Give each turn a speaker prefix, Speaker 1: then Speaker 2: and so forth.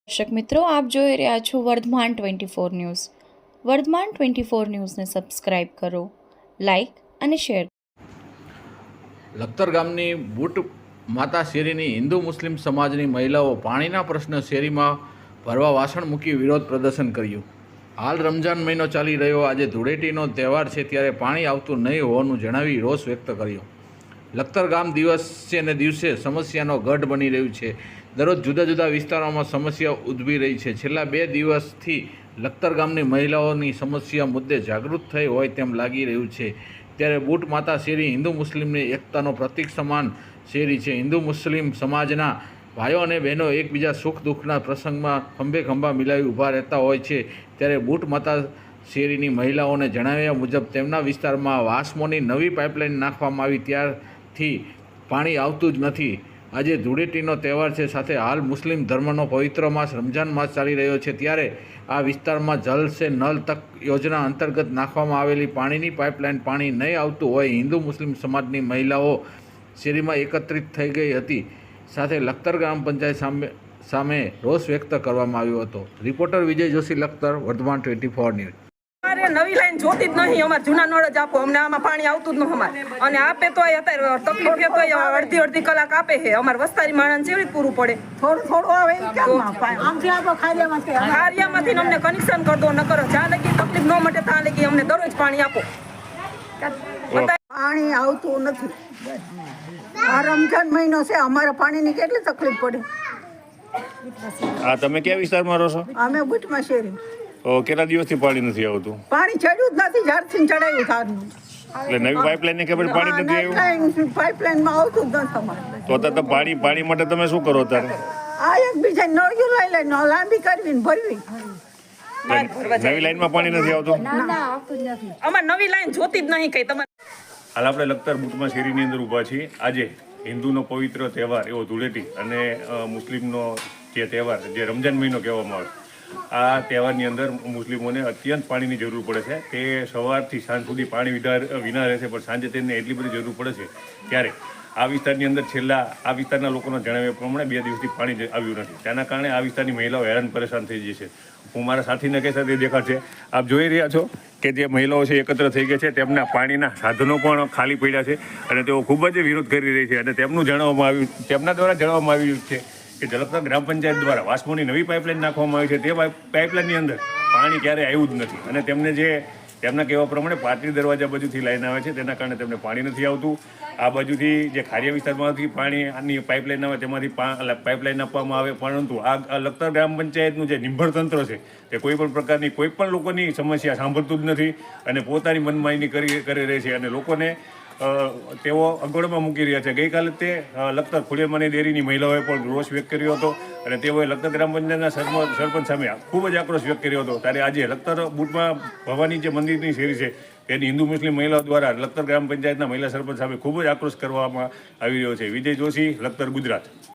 Speaker 1: દર્શક મિત્રો, આપ જોઈ રહ્યા છો વર્ધમાન 24 ન્યૂઝ. વર્ધમાન 24 ન્યૂઝને સબસ્ક્રાઇબ કરો, લાઇક અને શેર.
Speaker 2: લખતર ગામની બુટ માતા શેરીની હિન્દુ મુસ્લિમ સમાજની મહિલાઓ પાણીના પ્રશ્ન શેરીમાં ભરવા વાસણ મૂકી વિરોધ પ્રદર્શન કર્યું. હાલ રમઝાન મહિનો ચાલી રહ્યો, આજે ધૂળેટીનો તહેવાર છે, ત્યારે પાણી આવતું નહીં હોવાનું જણાવી રોષ વ્યક્ત કર્યો. લખતર ગામ દિવસે ને દિવસે સમસ્યાનો ગઢ બની રહ્યું છે. દરરોજ જુદા જુદા વિસ્તારોમાં સમસ્યા ઉદ્ભવી રહી છે. છેલ્લા 2 દિવસથી લખતર ગામની મહિલાઓની સમસ્યા મુદ્દે જાગૃત થઈ હોય તેમ લાગી રહ્યું છે. ત્યારે બુટ માતા શેરી હિન્દુ મુસ્લિમની એકતાનો પ્રતીક સમાન શેરી છે. હિન્દુ મુસ્લિમ સમાજના ભાઈઓ અને બહેનો એકબીજા સુખ દુઃખના પ્રસંગમાં ખંભે ખંભા મિલાવી ઊભા રહેતા હોય છે. ત્યારે બુટ માતા શેરીની મહિલાઓને જણાવ્યા મુજબ તેમના વિસ્તારમાં વાસ્મોની નવી પાઇપલાઇન નાખવામાં આવી ત્યારથી પાણી આવતું જ નથી. આજે ધૂળેટીનો તહેવાર છે, સાથે હાલ મુસ્લિમ ધર્મનો પવિત્ર માસ રમઝાન માસ ચાલી રહ્યો છે, ત્યારે આ વિસ્તારમાં જલ સે નલ તક યોજના અંતર્ગત નાખવામાં આવેલી પાણીની પાઇપલાઇન પાણી નહીં આવતું હોય હિન્દુ મુસ્લિમ સમાજની મહિલાઓ શેરીમાં એકત્રિત થઈ ગઈ હતી. સાથે લખતર ગ્રામ પંચાયત સામે રોષ વ્યક્ત કરવામાં આવ્યો હતો. રિપોર્ટર વિજય જોશી, લખતર, વર્ધમાન 24 ન્યૂઝ.
Speaker 3: નવી લાઈન જોતી જ નહીં, અમારે જૂના નળ જ આપો, અમને આમાં પાણી આવતું જ ન અમારે. અને આપે તો અત્યારે તકલીફ તો અડધી કલાક આપે છે. અમારે વસ્તારી માણસ જેવી પૂરું પડે, થોડું આવે ખારિયામાંથી અમને કનેક્શન કરી દો, ન કરો જ્યાં લગી તકલીફ ન મટે ત્યાં લગી અમને દરરોજ પાણી આપો.
Speaker 4: પાણી આવતું નથી. આ રમઝાન મહિનો છે, અમારે પાણીની કેટલી તકલીફ પડે.
Speaker 5: તમે કયા વિસ્તારમાં રહો છો?
Speaker 4: અમે બુટમાં શેરી.
Speaker 5: કેટલા દિવસથી પાણી નથી આવતું?
Speaker 4: પાણી ચડ્યું જ નથી, જ્યારથી ચડાયું તારનું.
Speaker 5: એટલે નવી પાઇપલાઇન ને ખબર પાણી નથી આવ્યું.
Speaker 4: પાઇપલાઇનમાં આવતું જ નથી અમારે.
Speaker 5: તો પાણી માટે તમે શું કરો અત્યારે?
Speaker 4: આ એકબીજા નળિયું લઈ લઈને લાંબી કરવી ને ભરવી.
Speaker 5: નવી લાઈનમાં પાણી નથી આવતું?
Speaker 3: અમારે નવી લાઈન જોતી જ નહીં કઈ. તમારે
Speaker 5: હાલ આપણે લખતર બુટમાં શેરીની અંદર ઊભા છીએ. આજે હિન્દુનો પવિત્ર તહેવાર એવો ધૂળેટી અને મુસ્લિમનો જે તહેવાર જે રમઝાન મહિનો કહેવામાં આવે, આ તહેવારની અંદર મુસ્લિમોને અત્યંત પાણીની જરૂર પડે છે. તે સવારથી સાંજ સુધી પાણી વિના રહે છે, પણ સાંજે તેમને એટલી બધી જરૂર પડે છે. ત્યારે આ વિસ્તારની અંદર આ વિસ્તારના લોકોના જણાવ્યા પ્રમાણે 2 દિવસથી પાણી આવ્યું નથી. તેના કારણે આ વિસ્તારની મહિલાઓ હેરાન પરેશાન થઈ જશે. હું મારા સાથીને કહે સાથે દેખાડશે. આપ જોઈ રહ્યા છો કે જે મહિલાઓ છે એકત્ર થઈ ગઈ છે, તેમના પાણીના સાધનો પણ ખાલી પડ્યા છે અને તેઓ ખૂબ જ વિરોધ કરી રહી છે. અને તેમના દ્વારા જણાવવામાં આવ્યું છે કે લખતર ગ્રામ પંચાયત દ્વારા વાસ્મોની નવી પાઇપલાઇન નાખવામાં આવી છે. તે પાઇપલાઇનની અંદર પાણી ક્યારેય આવ્યું જ નથી અને તેમના કહેવા પ્રમાણે પાટરી દરવાજા બાજુથી લાઈન આવે છે, તેના કારણે તેમને પાણી નથી આવતું. આ બાજુથી જે ખારિયા વિસ્તારમાંથી પાણીની પાઇપલાઇન આવે તેમાંથી પાઇપલાઇન આપવામાં આવે, પરંતુ આ લખતર ગ્રામ પંચાયતનું જે નિંભર તંત્ર છે તે કોઈ પણ પ્રકારની કોઈ પણ લોકોની સમસ્યા સાંભળતું જ નથી અને પોતાની મનમાની કરી રહી છે અને લોકોને તેઓ અગવડમાં મૂકી રહ્યા છે. ગઈકાલે તે લખતર ખુલેમાની ડેરીની મહિલાઓએ પણ રોષ વ્યક્ત કર્યો હતો અને તેઓએ લખતર ગ્રામ પંચાયતના સરપંચ સામે ખૂબ જ આક્રોશ વ્યક્ત કર્યો હતો. ત્યારે આજે લખતર બુટમાં ભવાની જે મંદિરની શેરી છે તેની હિન્દુ મુસ્લિમ મહિલાઓ દ્વારા લખતર ગ્રામ પંચાયતના મહિલા સરપંચ સામે ખૂબ જ આક્રોશ કરવામાં આવી રહ્યો છે. વિજય જોશી, લખતર, ગુજરાત.